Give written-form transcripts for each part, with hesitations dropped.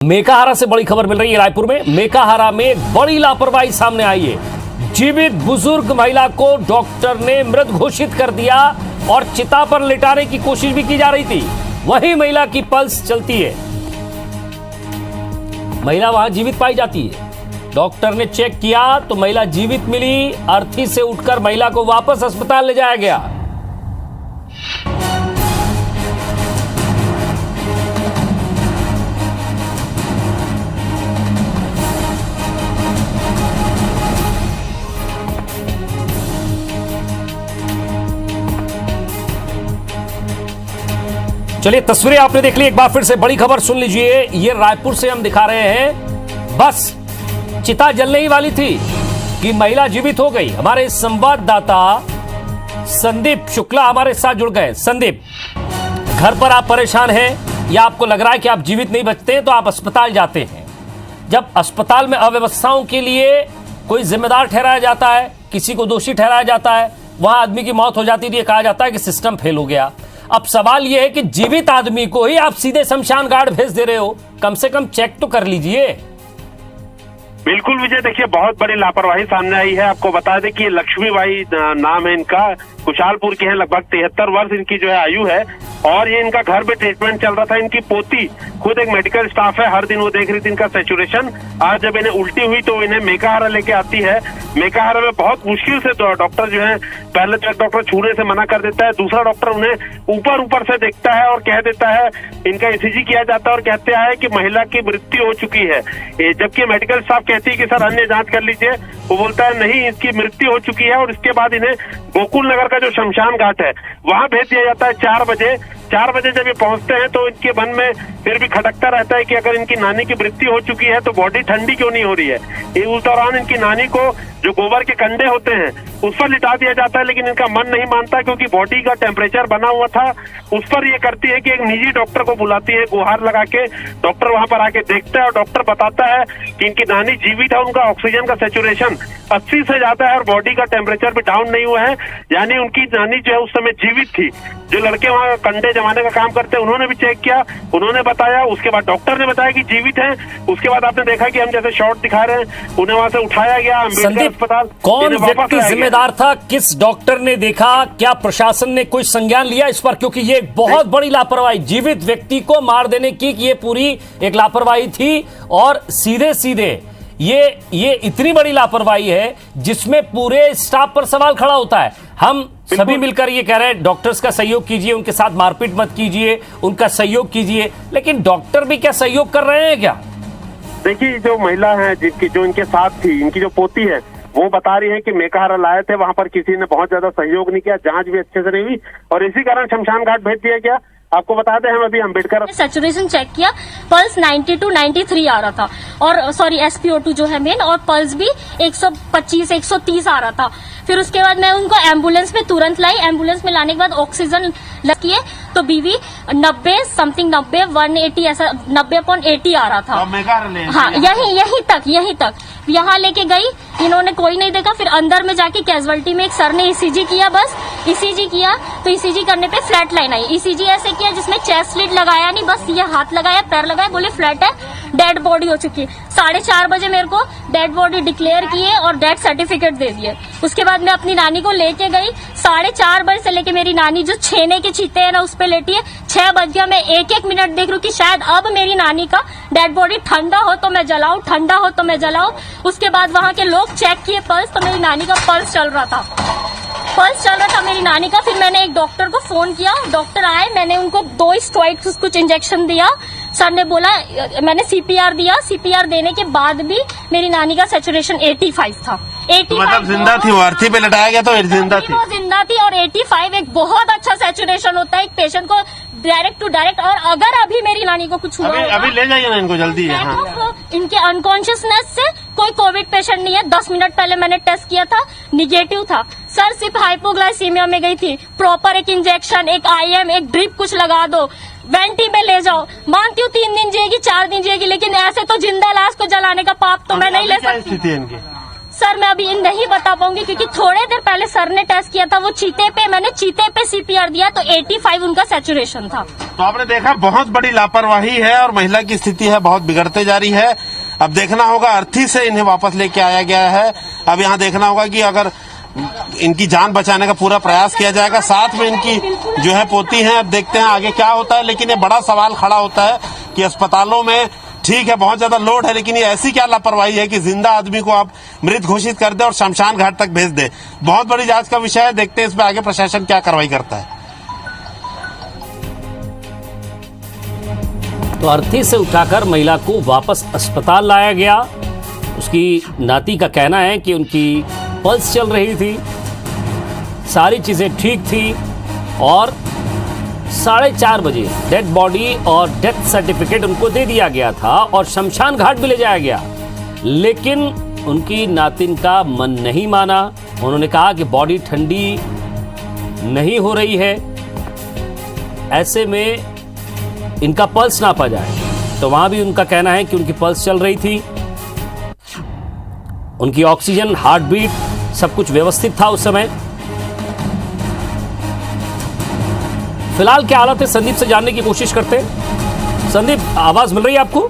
मेकाहारा से बड़ी खबर मिल रही है। रायपुर में मेकाहारा में एक बड़ी लापरवाही सामने आई है। जीवित बुजुर्ग महिला को डॉक्टर ने मृत घोषित कर दिया और चिता पर लिटाने की कोशिश भी की जा रही थी। वही महिला की पल्स चलती है, महिला वहां जीवित पाई जाती है। डॉक्टर ने चेक किया तो महिला जीवित मिली। अर्थी से उठकर महिला को वापस अस्पताल ले जाया गया। चलिए तस्वीरें आपने देख ली, एक बार फिर से बड़ी खबर सुन लीजिए। ये रायपुर से हम दिखा रहे हैं। बस चिता जलने ही वाली थी कि महिला जीवित हो गई। हमारे संवाददाता संदीप शुक्ला हमारे साथ जुड़ गए। संदीप, घर पर आप परेशान हैं या आपको लग रहा है कि आप जीवित नहीं बचते हैं तो आप अस्पताल जाते हैं। जब अस्पताल में अव्यवस्थाओं के लिए कोई जिम्मेदार ठहराया जाता है, किसी को दोषी ठहराया जाता है, वहां आदमी की मौत हो जाती थी, कहा जाता है कि सिस्टम फेल हो गया। अब सवाल यह है कि जीवित आदमी को ही आप सीधे शमशान घाट भेज दे रहे हो। कम से कम चेक तो कर लीजिए। बिल्कुल विजय, देखिए बहुत बड़ी लापरवाही सामने आई है। आपको बता दें कि लक्ष्मीबाई नाम है इनका, कुशालपुर के हैं, लगभग 73 वर्ष इनकी जो है आयु है और ये इनका घर में ट्रीटमेंट चल रहा था। इनकी पोती खुद एक मेडिकल स्टाफ है, हर दिन वो देख रही थी इनका सैचुरेशन। आज जब इन्हें उल्टी हुई तो इन्हें मेकाहारा लेके आती है। मेकाहारा में बहुत मुश्किल से डॉक्टर जो है, पहले तो एक डॉक्टर छूने से मना कर देता है, दूसरा डॉक्टर उन्हें ऊपर से देखता है और कह देता है, इनका ईसीजी किया जाता है और कहते हैं कि महिला की मृत्यु हो चुकी है। जबकि मेडिकल स्टाफ कहती है कि सर अन्य जांच कर लीजिए। वो बोलता है नहीं, इसकी मृत्यु हो चुकी है। और इसके बाद इन्हें गोकुल नगर का जो शमशान घाट है वहां भेज दिया जाता है 4 बजे। 4 बजे जब ये पहुंचते हैं तो इनके मन में फिर भी खटकता रहता है कि अगर इनकी नानी की मृत्यु हो चुकी है तो बॉडी ठंडी क्यों नहीं हो रही है। उस दौरान इनकी नानी को जो गोबर के कंडे होते हैं उस पर लिटा दिया जाता है, लेकिन इनका मन नहीं मानता क्योंकि बॉडी का टेम्परेचर बना हुआ था। उस पर ये करती है कि एक निजी डॉक्टर को बुलाती है, गुहार लगा के। डॉक्टर वहां पर आके देखता है और डॉक्टर बताता है कि इनकी नानी जीवित है, उनका ऑक्सीजन का सैचुरेशन 80 से ज्यादा है और बॉडी का टेम्परेचर भी डाउन नहीं हुआ है, यानी उनकी नानी जो है उस समय जीवित थी। जो लड़के वहाँ कंडे जमाने का काम करते हैं उन्होंने भी चेक किया, उन्होंने बताया, उसके बाद डॉक्टर ने बताया कि जीवित है। उसके बाद आपने देखा कि हम जैसे शॉट दिखा रहे हैं, उन्हें वहां से उठाया गया अम्बेडकर अस्पताल। कौन व्यक्ति जिम्मेदार था? किस डॉक्टर ने देखा? क्या प्रशासन ने कोई संज्ञान लिया इस पर? क्योंकि ये बहुत बड़ी लापरवाही, जीवित व्यक्ति को मार देने की ये पूरी एक लापरवाही थी। और सीधे सीधे ये इतनी बड़ी लापरवाही है जिसमें पूरे स्टाफ पर सवाल खड़ा होता है। हम सभी मिलकर ये कह रहे हैं डॉक्टर्स का सहयोग कीजिए, उनके साथ मारपीट मत कीजिए, उनका सहयोग कीजिए, लेकिन डॉक्टर भी क्या सहयोग कर रहे हैं क्या? देखिए, जो महिला है जिनकी जो इनके साथ थी, इनकी जो पोती है, वो बता रही है कि मेकाहारा लाए थे, वहां पर किसी ने बहुत ज्यादा सहयोग नहीं किया, जांच भी अच्छे से नहीं हुई और इसी कारण शमशान घाट भेज दिया गया। आपको बता दें, हम अभी अम्बेडकर सैचुरेशन चेक किया, पल्स 92 93 आ रहा था और सॉरी SpO2 जो है मेन, और पल्स भी 125 130 आ रहा था। फिर उसके बाद मैं उनको एम्बुलेंस में तुरंत लाई। एम्बुलेंस में लाने के बाद ऑक्सीजन लगी है तो बीवी 90 समथिंग 90 180 ऐसा 90.80 आ रहा था। हाँ, यहीं तक यहाँ लेके गई, इन्होंने कोई नहीं देखा। फिर अंदर में जाके कैजुअलिटी में एक सर ने ECG किया, बस ECG किया तो ECG करने पे फ्लैट लाइन आई। ECG ऐसे किया जिसमें चेस्ट स्लिट लगाया नहीं, बस ये हाथ लगाया, पैर लगाया, बोले फ्लैट है, डेड बॉडी हो चुकी है। 4:30 बजे मेरे को डेड बॉडी डिक्लेयर किए और डेथ सर्टिफिकेट दे दिए। उसके बाद मैं अपनी नानी को लेके गई। 4:30 बजे से लेके मेरी नानी जो छेने के चीते है ना उस पे लेटी है। 6 बज गया, मैं एक मिनट देख रही हूँ कि शायद अब मेरी नानी का डेड बॉडी ठंडा हो तो मैं जलाऊं, ठंडा हो तो मैं जलाऊं। उसके बाद वहां के लोग चेक किए पल्स, तो मेरी नानी का पल्स चल रहा था मेरी नानी का। फिर मैंने एक डॉक्टर को फोन किया, डॉक्टर आए, मैंने उनको 2 स्टेरॉइड कुछ इंजेक्शन दिया। सर ने बोला, मैंने CPR दिया। CPR देने के बाद भी मेरी नानी का सैचुरेशन 85 था। 85 मतलब जिंदा थी, वो अर्थी पे लटाया गया तो जिंदा थी, वो जिंदा थी। और 85 एक बहुत अच्छा सैचुरेशन होता है एक पेशेंट को डायरेक्ट टू डायरेक्ट। और अगर अभी मेरी नानी को कुछ हुआ अभी ले जाइए ना इनको जल्दी। इनके अनकॉन्शियसनेस से कोई कोविड पेशेंट नहीं है। 10 मिनट पहले मैंने टेस्ट किया था, निगेटिव था। सर सिर्फ हाइपोग्लाइसीमिया में गई थी। प्रॉपर एक इंजेक्शन, एक IM, एक ड्रिप कुछ लगा दो, वेंटी में ले जाओ। मानती हूँ 3 दिन जिएगी, 4 दिन जिएगी, लेकिन ऐसे तो जिंदा लाश को जलाने का पाप तो मैं नहीं ले सकती। सर मैं अभी नहीं बता पाऊंगी क्योंकि थोड़े देर पहले सर ने टेस्ट किया था, वो चीते पे सीपीआर दिया तो 85 उनका सैचुरेशन था। तो आपने देखा बहुत बड़ी लापरवाही है और महिला की स्थिति है बहुत बिगड़ते जा रही है। अब देखना होगा, अर्थी से इन्हें वापस लेके आया गया है। अब यहाँ देखना होगा कि अगर इनकी जान बचाने का पूरा प्रयास किया जाएगा, साथ में इनकी जो है पोती है। अब देखते हैं आगे क्या होता है, लेकिन ये बड़ा सवाल खड़ा होता है कि अस्पतालों में ठीक है बहुत ज्यादा लोड है, लेकिन ये ऐसी क्या लापरवाही है कि जिंदा आदमी को आप मृत घोषित कर दे और शमशान घाट तक भेज दे। बहुत बड़ी जांच का विषय है, देखते हैं इसमें आगे प्रशासन क्या कार्रवाई करता है। तो अर्थी से उठाकर महिला को वापस अस्पताल लाया गया। उसकी नाती का कहना है कि उनकी पल्स चल रही थी, सारी चीजें ठीक थी और 4:30 बजे डेड बॉडी और डेथ सर्टिफिकेट उनको दे दिया गया था और शमशान घाट भी ले जाया गया। लेकिन उनकी नातिन का मन नहीं माना। उन्होंने कहा कि बॉडी ठंडी नहीं हो रही है, ऐसे में इनका पल्स नापा जाए। तो वहां भी उनका कहना है कि उनकी पल्स चल रही थी, उनकी ऑक्सीजन, हार्ट बीट सब कुछ व्यवस्थित था उस समय। फिलहाल क्या हालत है, संदीप से जानने की कोशिश करते हैं। संदीप, आवाज मिल रही है आपको?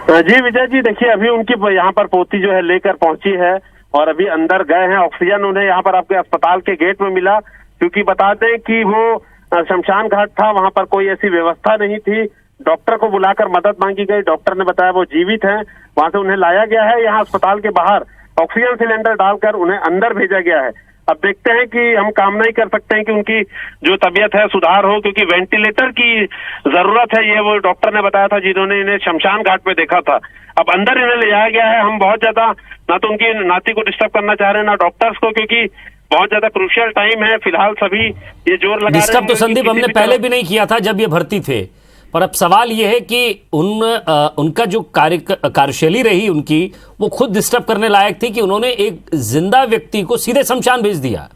जी विजय जी, देखिए अभी उनकी यहाँ पर पोती जो है लेकर पहुंची है और अभी अंदर गए हैं। ऑक्सीजन उन्हें यहाँ पर आपके अस्पताल के गेट में मिला, क्योंकि बता दें कि वो शमशान घाट था, वहां पर कोई ऐसी व्यवस्था नहीं थी। डॉक्टर को बुलाकर मदद मांगी गई, डॉक्टर ने बताया वो जीवित हैं। वहां से उन्हें लाया गया है, यहाँ अस्पताल के बाहर ऑक्सीजन सिलेंडर डालकर उन्हें अंदर भेजा गया है। अब देखते हैं कि हम कामना ही कर सकते हैं कि उनकी जो तबीयत है सुधार हो, क्योंकि वेंटिलेटर की जरूरत है, ये वो डॉक्टर ने बताया था जिन्होंने इन्हें शमशान घाट पे देखा था। अब अंदर इन्हें ले जाया गया है। हम बहुत ज्यादा ना तो उनकी नाती को डिस्टर्ब करना चाह रहे हैं, ना डॉक्टर्स को, क्योंकि बहुत ज्यादा क्रूशियल टाइम है। फिलहाल सभी ये जोर लगा रहे हैं। डिस्टर्ब तो संदीप हमने पहले भी नहीं किया था जब ये भर्ती थे, पर अब सवाल ये है कि उनका जो कार्यशैली रही उनकी, वो खुद डिस्टर्ब करने लायक थी कि उन्होंने एक जिंदा व्यक्ति को सीधे शमशान भेज दिया।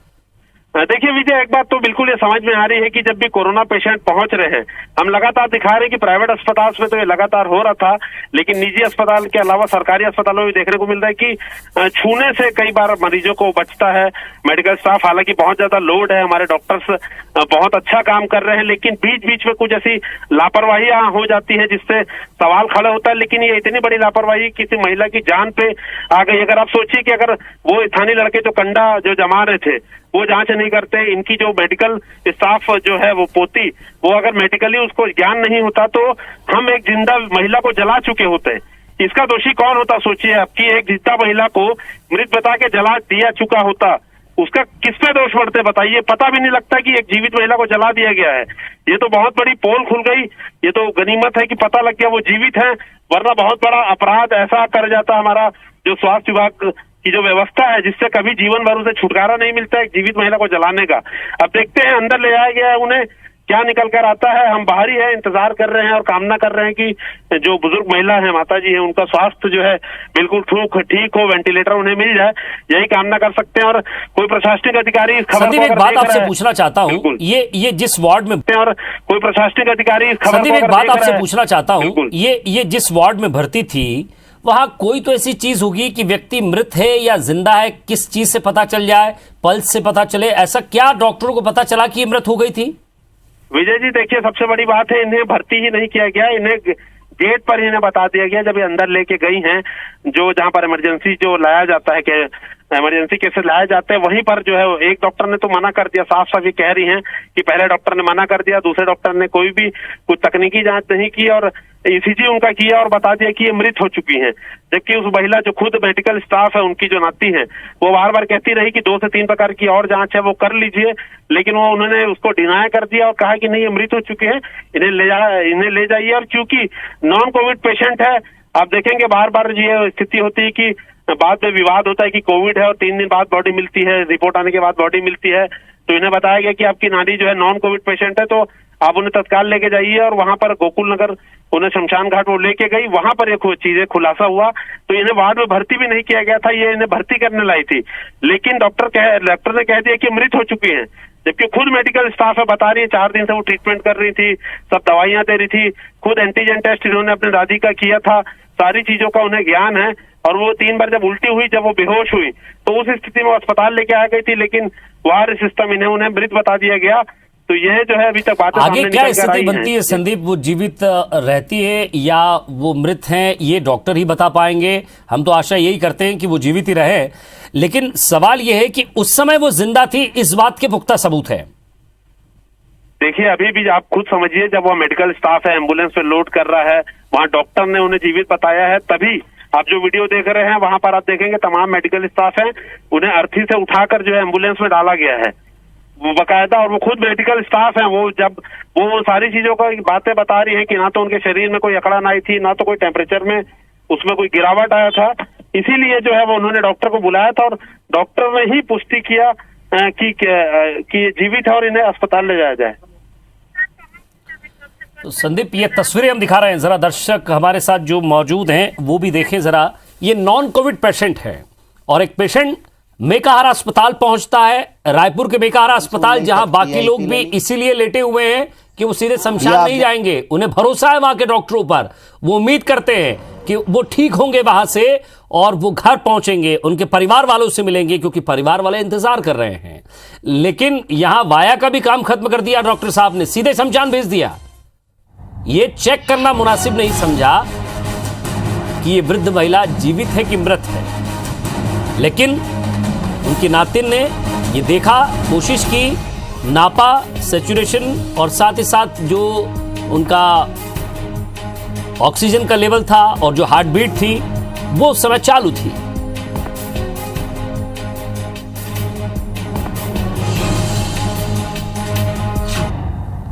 देखिए विजय, एक बात तो बिल्कुल ये समझ में आ रही है कि जब भी कोरोना पेशेंट पहुंच रहे हैं, हम लगातार दिखा रहे हैं कि प्राइवेट अस्पताल में तो ये लगातार हो रहा था, लेकिन निजी अस्पताल के अलावा सरकारी अस्पतालों में देखने को मिल रहा है कि छूने से कई बार मरीजों को बचता है मेडिकल स्टाफ। हालांकि बहुत ज्यादा लोड है, हमारे डॉक्टर्स बहुत अच्छा काम कर रहे हैं, लेकिन बीच बीच में कुछ ऐसी लापरवाही हो जाती है जिससे सवाल खड़ा होता है। लेकिन ये इतनी बड़ी लापरवाही किसी महिला की जान पे आ गई। अगर आप सोचिए कि अगर वो स्थानीय लड़के जो कंडा जो जमा रहे थे वो जांच नहीं करते, इनकी जो मेडिकल स्टाफ जो है वो पोती, वो अगर मेडिकली उसको ज्ञान नहीं होता तो हम एक जिंदा महिला को जला चुके होते। इसका दोषी कौन होता सोचिए आप, कि एक जिंदा महिला को मृत बता के जला दिया चुका होता, उसका किस पे दोष पड़ते बताइए। पता भी नहीं लगता कि एक जीवित महिला को जला दिया गया है। ये तो बहुत बड़ी पोल खुल गई। ये तो गनीमत है कि पता लग गया वो जीवित है, वरना बहुत बड़ा अपराध ऐसा कर जाता हमारा जो स्वास्थ्य विभाग की जो व्यवस्था है, जिससे कभी जीवन भर उसे छुटकारा नहीं मिलता है एक जीवित महिला को जलाने का। अब देखते हैं, अंदर ले आया गया है, उन्हें क्या निकल कर आता है। हम बाहर ही है, इंतजार कर रहे हैं और कामना कर रहे हैं कि जो बुजुर्ग महिला है, माता जी है, उनका स्वास्थ्य जो है बिल्कुल ठीक हो, वेंटिलेटर उन्हें मिल जाए, यही कामना कर सकते हैं। और कोई प्रशासनिक अधिकारी इस खबर को एक बात आपसे पूछना चाहता हूँ, ये जिस वार्ड में, और कोई प्रशासनिक अधिकारी इस खबर को एक बात आपसे पूछना चाहता हूँ, ये जिस वार्ड में भर्ती थी, वहां कोई तो ऐसी चीज होगी कि व्यक्ति मृत है या जिंदा है, किस चीज से पता चल जाए, पल्स से पता चले, ऐसा क्या डॉक्टरों को पता चला कि ये मृत हो गई थी? विजय जी देखिए, सबसे बड़ी बात है, इन्हें भर्ती ही नहीं किया गया, इन्हें गेट पर इन्हें बता दिया गया जब ये अंदर लेके गई हैं, जो जहां पर इमरजेंसी जो लाया जाता है, कि इमरजेंसी केसेस लाए जाते हैं, वहीं पर जो है एक डॉक्टर ने तो मना कर दिया, साफ साफ ये कह रही हैं कि पहले डॉक्टर ने मना कर दिया, दूसरे डॉक्टर ने कोई भी कुछ तकनीकी जांच नहीं की और ईसीजी उनका किया और बता दिया कि ये मृत हो चुकी हैं। जबकि उस महिला जो खुद मेडिकल स्टाफ है, उनकी जो नाती है, वो बार बार कहती रही कि 2 से 3 प्रकार की और जांच है वो कर लीजिए, लेकिन वो उन्होंने उसको डिनाय कर दिया और कहा कि नहीं, ये मृत हो चुके हैं, इन्हें ले जाइए। और क्योंकि नॉन कोविड पेशेंट है, आप देखेंगे बार बार ये स्थिति होती है कि बाद में विवाद होता है कि कोविड है और 3 दिन बाद बॉडी मिलती है, रिपोर्ट आने के बाद बॉडी मिलती है। तो इन्हें बताया गया कि आपकी नानी जो है नॉन कोविड पेशेंट है, तो आप उन्हें तत्काल लेके जाइए। और वहां पर गोकुल नगर उन्हें शमशान घाट वो लेके गई, वहां पर ये चीजें खुलासा हुआ, तो इन्हें वार्ड में भर्ती भी नहीं किया गया था, ये इन्हें भर्ती करने लाई थी, लेकिन डॉक्टर ने कह दिया कि मृत हो चुकी हैं। जबकि खुद मेडिकल स्टाफ है, बता रही है 4 दिन से वो ट्रीटमेंट कर रही थी, सब दवाइयां दे रही थी, खुद एंटीजन टेस्ट इन्होंने अपनी दादी का किया था, सारी चीजों का उन्हें ज्ञान है, और वो 3 बार जब उल्टी हुई, जब वो बेहोश हुई, तो उस स्थिति में अस्पताल लेके आ गई थी, लेकिन वायर सिस्टम उन्हें मृत बता दिया गया। तो यह जो है अभी तक बातें आगे क्या स्थिति बनती है संदीप? वो जीवित रहती है या वो मृत हैं, ये डॉक्टर ही बता पाएंगे। हम तो आशा यही करते हैं कि वो जीवित ही रहे, लेकिन सवाल यह है कि उस समय वो जिंदा थी, इस बात के पुख्ता सबूत है? देखिए, अभी भी आप खुद समझिए, जब वो मेडिकल स्टाफ है एम्बुलेंस पे लोड कर रहा है, वहां डॉक्टर ने उन्हें जीवित बताया है, तभी आप जो वीडियो देख रहे हैं वहां पर आप देखेंगे तमाम मेडिकल स्टाफ हैं, उन्हें अर्थी से उठाकर जो है एम्बुलेंस में डाला गया है वो बकायदा। और वो खुद मेडिकल स्टाफ है, वो जब वो सारी चीजों का बातें बता रही है कि ना तो उनके शरीर में कोई अकड़न आई थी, ना तो कोई टेम्परेचर में उसमें कोई गिरावट आया था। इसीलिए जो है वो उन्होंने डॉक्टर को बुलाया था और डॉक्टर ने ही पुष्टि किया कि जीवित है और इन्हें अस्पताल ले जाया जाए। तो संदीप, ये तस्वीरें हम दिखा रहे हैं, जरा दर्शक हमारे साथ जो मौजूद हैं वो भी देखें जरा। ये नॉन कोविड पेशेंट है और एक पेशेंट मेकाहारा अस्पताल पहुंचता है, रायपुर के मेकाहारा अस्पताल, जहां बाकी लोग भी इसीलिए लेटे हुए हैं कि वो सीधे शमशान नहीं जाएंगे। उन्हें भरोसा है वहां के डॉक्टरों पर, वो उम्मीद करते हैं कि वो ठीक होंगे वहां से और वो घर पहुंचेंगे, उनके परिवार वालों से मिलेंगे, क्योंकि परिवार वाले इंतजार कर रहे हैं। लेकिन यहां वाया का भी काम खत्म कर दिया डॉक्टर साहब ने, सीधे शमशान भेज दिया। ये चेक करना मुनासिब नहीं समझा कि ये वृद्ध महिला जीवित है कि मृत है, लेकिन उनकी नातिन ने ये देखा, कोशिश की, नापा सैचुरेशन और साथ ही साथ जो उनका ऑक्सीजन का लेवल था और जो हार्ट बीट थी वो उस समय चालू थी।